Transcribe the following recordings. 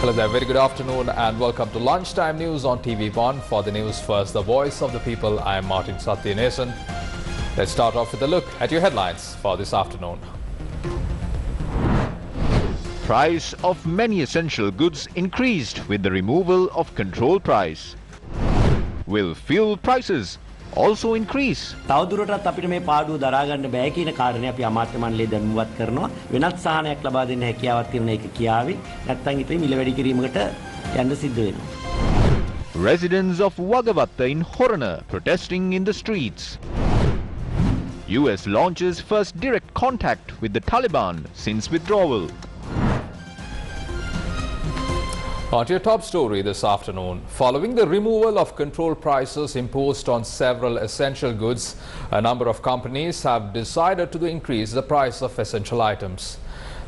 Hello there, very good afternoon and welcome to Lunchtime News on TV1 for the News First, the voice of the people. I am Martin Satyanesan. Let's start off with a look at your headlines for this afternoon. Price of many essential goods increased with the removal of control price. Will fuel prices also increase? තවදුරටත් අපිට මේ පාඩුව දරා ගන්න බෑ කියන කාරණේ අපි අමාත්‍ය මණ්ඩලය දැනුවත් කරනවා. වෙනත් සහනයක් ලබා දෙන්න හැකියාවක් තියෙන එක කියාවි. නැත්නම් ඉතින් මිල වැඩි කිරීමකට යන්න සිද්ධ වෙනවා. Residents of Wagavatta in Horana protesting in the streets. US launches first direct contact with the Taliban since withdrawal. On to your top story this afternoon. Following the removal of control prices imposed on several essential goods, a number of companies have decided to increase the price of essential items.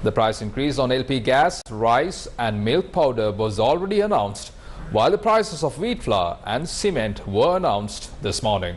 The price increase on LP gas, rice and milk powder was already announced, while the prices of wheat flour and cement were announced this morning.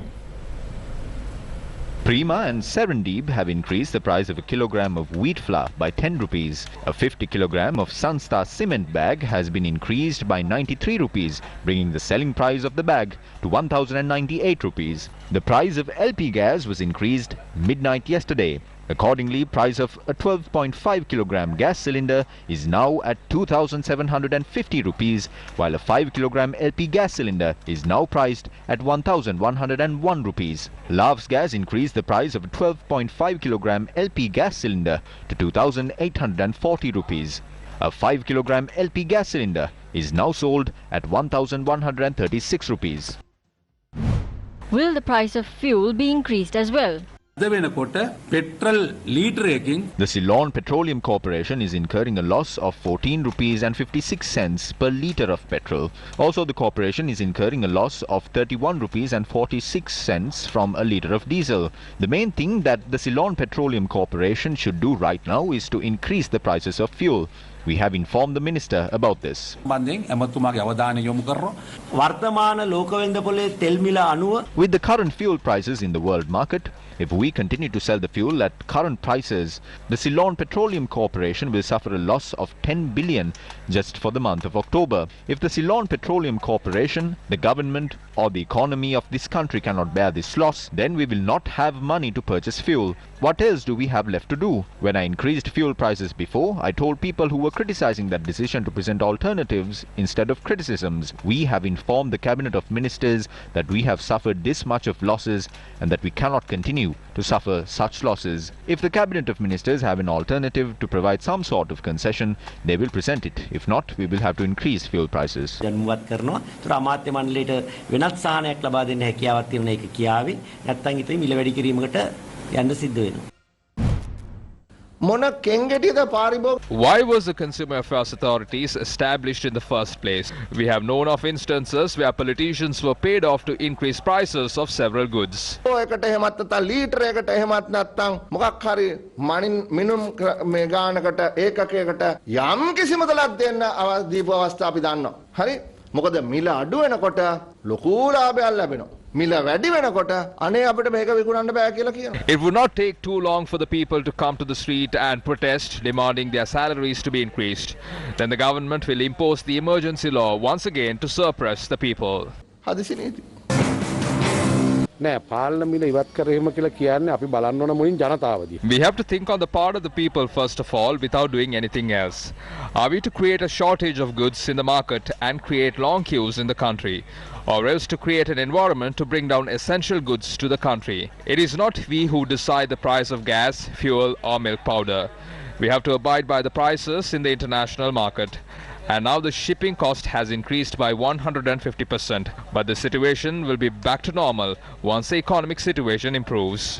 Prima and Serendib have increased the price of a kilogram of wheat flour by 10 rupees. A 50 kilogram of Sunstar cement bag has been increased by 93 rupees, bringing the selling price of the bag to 1098 rupees. The price of LP gas was increased midnight yesterday. Accordingly, price of a 12.5 kilogram gas cylinder is now at 2,750 rupees, while a 5 kilogram LP gas cylinder is now priced at 1,101 rupees. Lav's Gas increased the price of a 12.5 kilogram LP gas cylinder to 2,840 rupees. A 5 kilogram LP gas cylinder is now sold at 1,136 rupees. Will the price of fuel be increased as well? The Ceylon Petroleum Corporation is incurring a loss of 14 rupees and 56 cents per litre of petrol. Also, the corporation is incurring a loss of 31 rupees and 46 cents from a litre of diesel. The main thing that the Ceylon Petroleum Corporation should do right now is to increase the prices of fuel. We have informed the minister about this. With the current fuel prices in the world market, if we continue to sell the fuel at current prices, the Ceylon Petroleum Corporation will suffer a loss of 10 billion just for the month of October. If the Ceylon Petroleum Corporation, the government or the economy of this country cannot bear this loss, then we will not have money to purchase fuel. What else do we have left to do? When I increased fuel prices before, I told people who were criticizing that decision to present alternatives instead of criticisms. We have informed the Cabinet of Ministers that we have suffered this much of losses and that we cannot continue to suffer such losses. If the Cabinet of Ministers have an alternative to provide some sort of concession, they will present it. If not, we will have to increase fuel prices. Why was the Consumer Affairs Authorities established in the first place? We have known of instances where politicians were paid off to increase prices of several goods. It would not take too long for the people to come to the street and protest, demanding their salaries to be increased. Then the government will impose the emergency law once again to suppress the people. We have to think on the part of the people first of all without doing anything else. Are we to create a shortage of goods in the market and create long queues in the country? Or else to create an environment to bring down essential goods to the country? It is not we who decide the price of gas, fuel or milk powder. We have to abide by the prices in the international market. And now the shipping cost has increased by 150%. But the situation will be back to normal once the economic situation improves.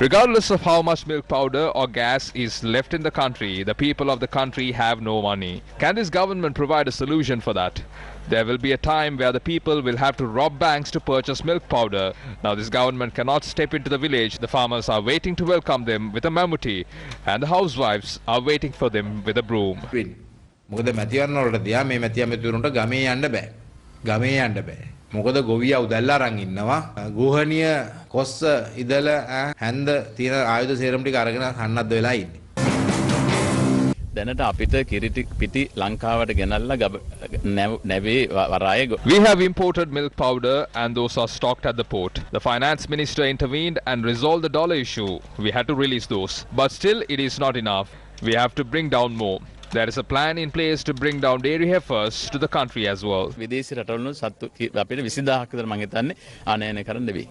Regardless of how much milk powder or gas is left in the country, the people of the country have no money. Can this government provide a solution for that? There will be a time where the people will have to rob banks to purchase milk powder. Now this government cannot step into the village. The farmers are waiting to welcome them with a mammootty, and the housewives are waiting for them with a broom. මොකද ගොවියා උදැල්ලා අරන් ඉන්නවා. ගෝහණිය කොස්ස ඉදල හැන්ද තියෙන ආයුධ සේරම ටික අරගෙන හන්නත් වෙලා ඉන්නේ. දැනට අපිට කිරිටි පිටි ලංකාවට ගෙනල්ලා නැවේ වරාය. We have imported milk powder and those are stocked at the port. The finance minister intervened and resolved the dollar issue. We had to release those. But still it is not enough. We have to bring down more. There is a plan in place to bring down dairy heifers to the country as well. විදේශ රටවල සත්තු අපිට 20000ක් විතර මම හිතන්නේ ආනයනය කරන්න වෙයි.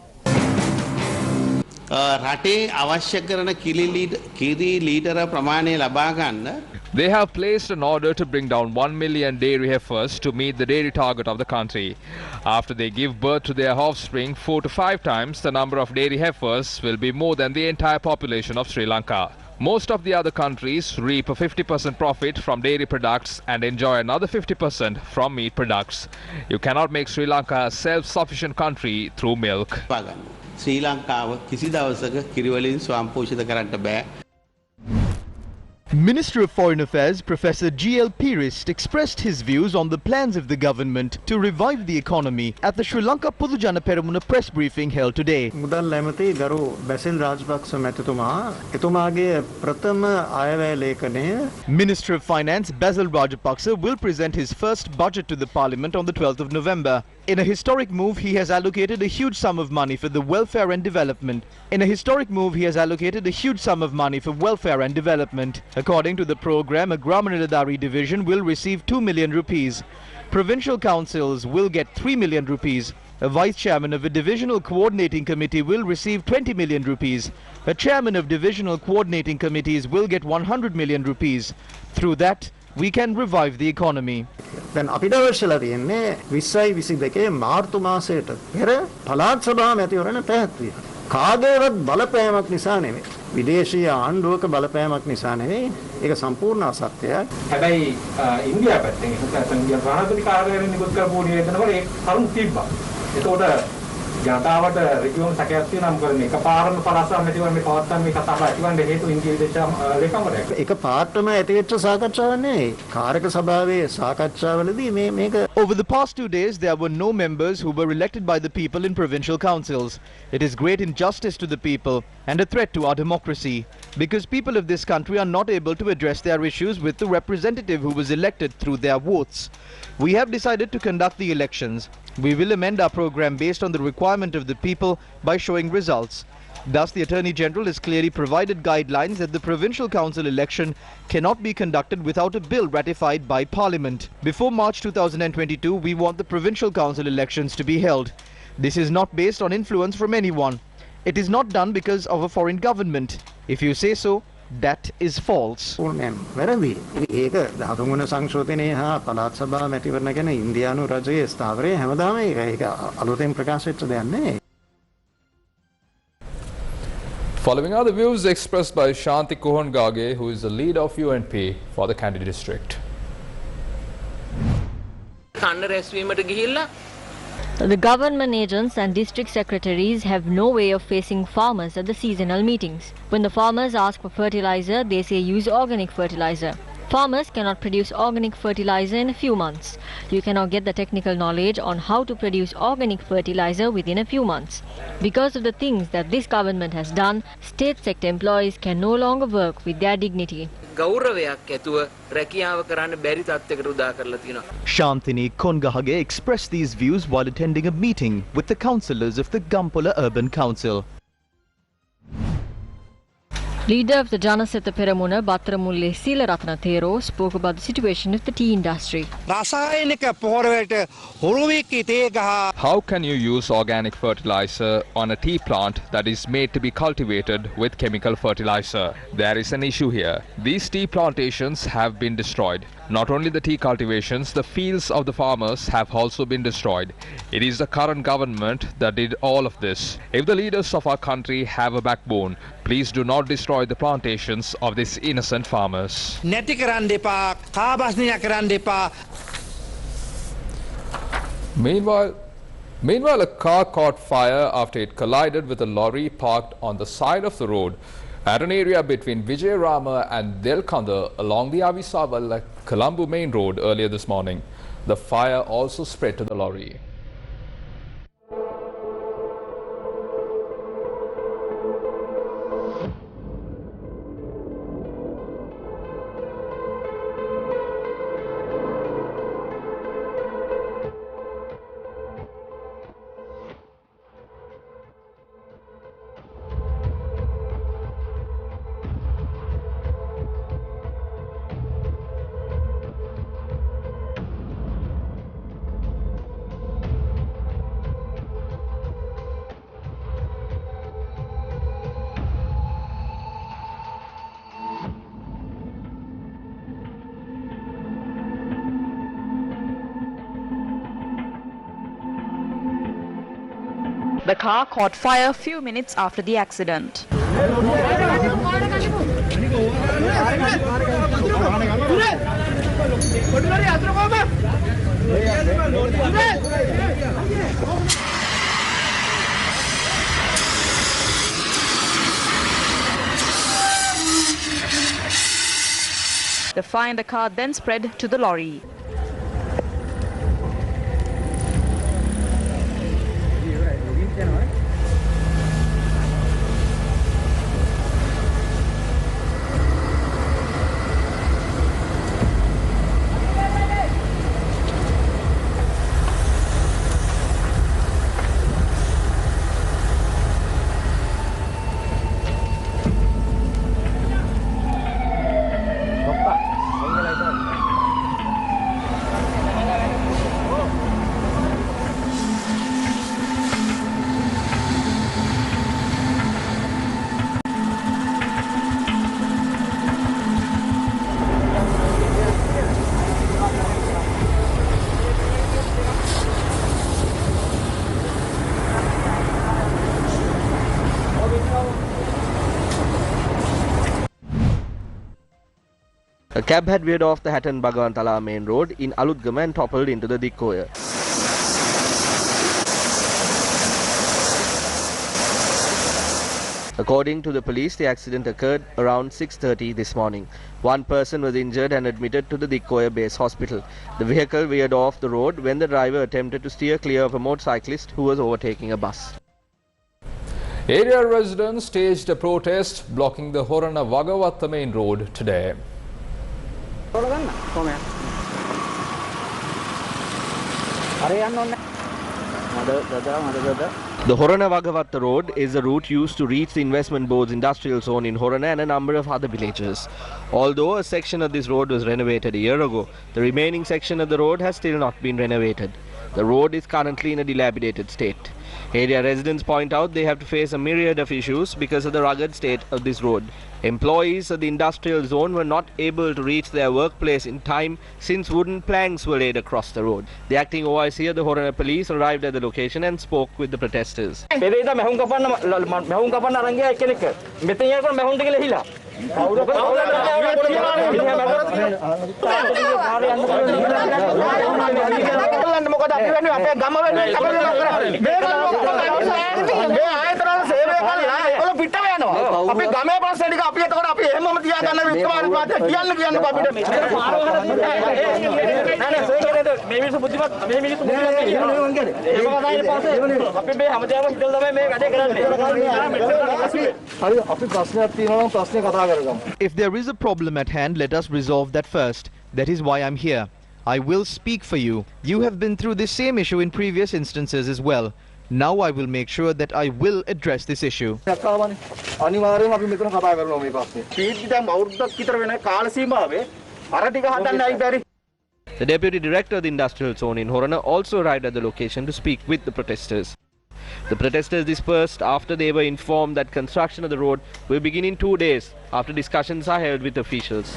රටේ අවශ්‍ය කරන කිරි ලීටර ප්‍රමාණය ලබා ගන්න They have placed an order to bring down 1 million dairy heifers to meet the dairy target of the country. After they give birth to their offspring 4 to 5 times the number of dairy heifers will be more than the entire population of Sri Lanka. Most of the other countries reap a 50% profit from dairy products and enjoy another 50% from meat products. You cannot make Sri Lanka a self-sufficient country through milk. ශ්‍රී ලංකාව කිසි දවසක කිරි වලින් ස්වයංපෝෂිත කරන්න බෑ. Minister of Foreign Affairs Professor G.L. Pirist expressed his views on the plans of the government to revive the economy at the Sri Lanka Pudujana Peramuna press briefing held today. මුදල් ඇමති ගරු බැසිල් රාජපක්ෂ මැතිතුමා එතුමාගේ ප්‍රථම අයවැය ලේඛනය Minister of Finance Basil Rajapaksa will present his first budget to the Parliament on the 12th of November. In a historic move, he has allocated a huge sum of money for the welfare and development. According to the program, a Gramanadari division will receive 2 million rupees. Provincial councils will get 3 million rupees. A vice chairman of a divisional coordinating committee will receive 20 million rupees. A chairman of divisional coordinating committees will get 100 million rupees. Through that, we can revive the economy. දැන් අපිට අවශ්‍යලා තියෙන්නේ 2022 මාර්තු මාසයට පෙර පළාත් සභා මැතිවරණ පැවැත්විය. කාගේවත් බලපෑමක් නිසා නෙමෙයි. විදේශීය ආණ්ඩුවක බලපෑමක් නිසා නෙමෙයි. ඒක සම්පූර්ණ අසත්‍යයක්. හැබැයි ඉන්දියාව පැත්තෙන් නැත්නම් ඉන්දියා ප්‍රාණපති කාර්යාලයෙන් නිකුත් කරපු නිවේදනවල ඒක කරුණු තිබ්බා. ඒකෝට ජනතාවට ඍජුවම සැකයක් තියෙනවා මොකද මේක පාරම පළාත් මැතිවරණේ පවත්වන්න මේ කතාව ඇතිවන්නේ හේතු ඉන්දියා විදේශ ලේකම්වරයෙක්. ඒක පාර්ටම ඇතිවෙච්ච සාකච්ඡාවක් නෙවෙයි. කාරක සභාවේ සාකච්ඡාවලදී මේක Over the past 2 days, there were no members who were elected by the people in provincial councils. It is great injustice to the people and a threat to our democracy, because people of this country are not able to address their issues with the representative who was elected through their votes. We have decided to conduct the elections. We will amend our program based on the requirement of the people by showing results. Thus, the Attorney General has clearly provided guidelines that the provincial council election cannot be conducted without a bill ratified by Parliament. Before March 2022, we want the provincial council elections to be held. This is not based on influence from anyone. It is not done because of a foreign government. If you say so, that is false. වැරදි. ඒක 13 වන සංශෝධනයේ හා පළාත් සභා මැතිවරණ ගැන ඉන්දියානු රජයේ ස්ථාවරයේ හැමදාම ඒක අලුතෙන් ප්‍රකාශ වෙච්ච දෙයක් නෙවෙයි. Following are the views expressed by Shanti Kohongage, who is the leader of UNP for the Kandy district. The government agents and district secretaries have no way of facing farmers at the seasonal meetings. When the farmers ask for fertilizer, they say use organic fertilizer. Farmers cannot produce organic fertilizer in a few months. You cannot get the technical knowledge on how to produce organic fertilizer within a few months. Because of the things that this government has done, state sector employees can no longer work with their dignity. Shantini Kohongage expressed these views while attending a meeting with the councillors of the Gampola Urban Council. Leader of the Janaseta Peramuna, Battaramulle Seelaratna Thero, spoke about the situation of the tea industry. How can you use organic fertilizer on a tea plant that is made to be cultivated with chemical fertilizer? There is an issue here. These tea plantations have been destroyed. Not only the tea cultivations, the fields of the farmers have also been destroyed. It is the current government that did all of this. If the leaders of our country have a backbone, please do not destroy the plantations of these innocent farmers. Meanwhile, a car caught fire after it collided with a lorry parked on the side of the road at an area between Vijayarama and Delkanda along the Avisawala Colombo main road earlier this morning. The fire also spread to the lorry. The car caught fire a few minutes after the accident. The fire in the car then spread to the lorry. A cab had veered off the Hatton Bagawantala main road in Alutgama and toppled into the Dikkoya. According to the police, the accident occurred around 6:30 this morning. One person was injured and admitted to the Dikkoya base hospital. The vehicle veered off the road when the driver attempted to steer clear of a motorcyclist who was overtaking a bus. Area residents staged a protest blocking the Horana Vagavatta main road today. The Horana Vagavatta road is a route used to reach the investment board's industrial zone in Horana and a number of other villages. Although a section of this road was renovated a year ago, the remaining section of the road has still not been renovated. The road is currently in a dilapidated state. Area residents point out they have to face a myriad of issues because of the rugged state of this road. Employees of the industrial zone were not able to reach their workplace in time since wooden planks were laid across the road. The acting OIC of the Horana police arrived at the location and spoke with the protesters. If there is a problem at hand, let us resolve that first. That is why I'm here. I will speak for you. You have been through this same issue in previous instances as well. Now I will make sure that I will address this issue. The Deputy Director of the Industrial Zone in Horana also arrived at the location to speak with the protesters. The protesters dispersed after they were informed that construction of the road will begin in 2 days after discussions are held with officials.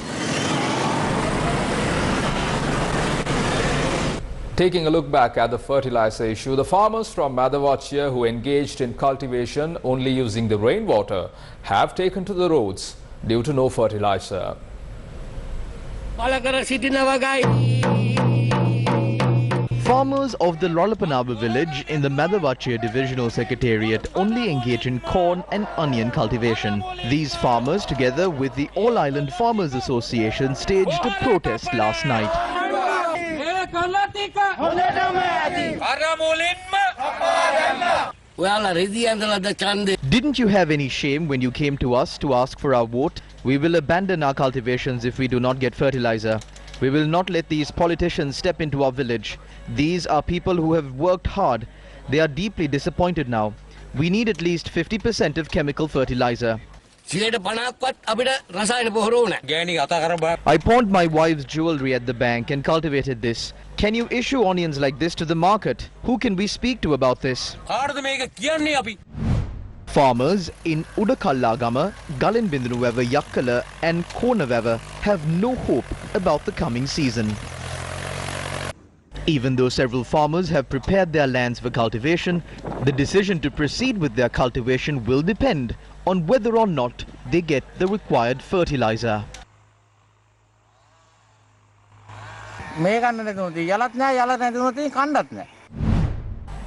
Taking a look back at the fertilizer issue, the farmers from Madhavachia who engaged in cultivation only using the rainwater have taken to the roads due to no fertilizer. Farmers of the Lolapanaba village in the Madhavachia Divisional Secretariat only engage in corn and onion cultivation. These farmers, together with the All Island Farmers Association, staged a protest last night. Didn't you have any shame when you came to us to ask for our vote? We will abandon our cultivations if we do not get fertilizer. We will not let these politicians step into our village. These are people who have worked hard. They are deeply disappointed now. We need at least 50% of chemical fertilizer. I pawned my wife's jewelry at the bank and cultivated this. Can you issue onions like this to the market? Who can we speak to about this? Farmers in Udakallagama, Galinbindunuwewa Yakkala and Konawewa have no hope about the coming season. Even though several farmers have prepared their lands for cultivation, the decision to proceed with their cultivation will depend on whether or not they get the required fertilizer.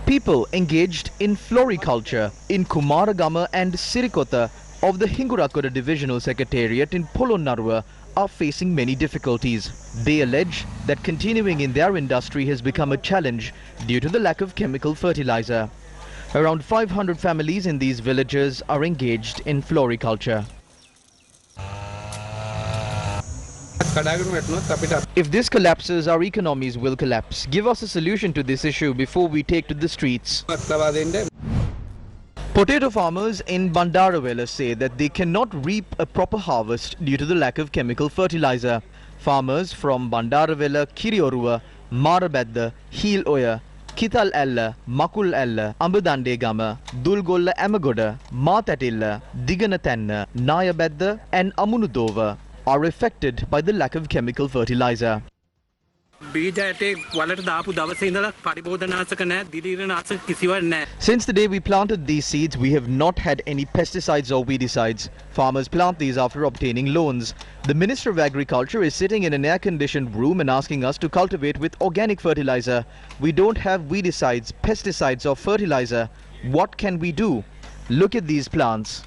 People engaged in floriculture in Kumaragama and Sirikota of the Hingurakoda Divisional Secretariat in Polonnaruwa are facing many difficulties. They allege that continuing in their industry has become a challenge due to the lack of chemical fertilizer. Around 500 families in these villages are engaged in floriculture. If this collapses, our economies will collapse. Give us a solution to this issue before we take to the streets. Potato farmers in Bandarawela say that they cannot reap a proper harvest due to the lack of chemical fertilizer. Farmers from Bandarawela, Kirioruwa, Marabedda, Heel Oya, Kital Ella, Makul Ella, Ambadande Gama, Dulgolla Amagoda, Matatilla, Diganatanna, Nayabedda and Amunudova are affected by the lack of chemical fertilizer. Since the day we planted these seeds, we have not had any pesticides or weedicides. Farmers plant these after obtaining loans. The Minister of Agriculture is sitting in an air-conditioned room and asking us to cultivate with organic fertilizer. We don't have weedicides, pesticides or fertilizer. What can we do? Look at these plants.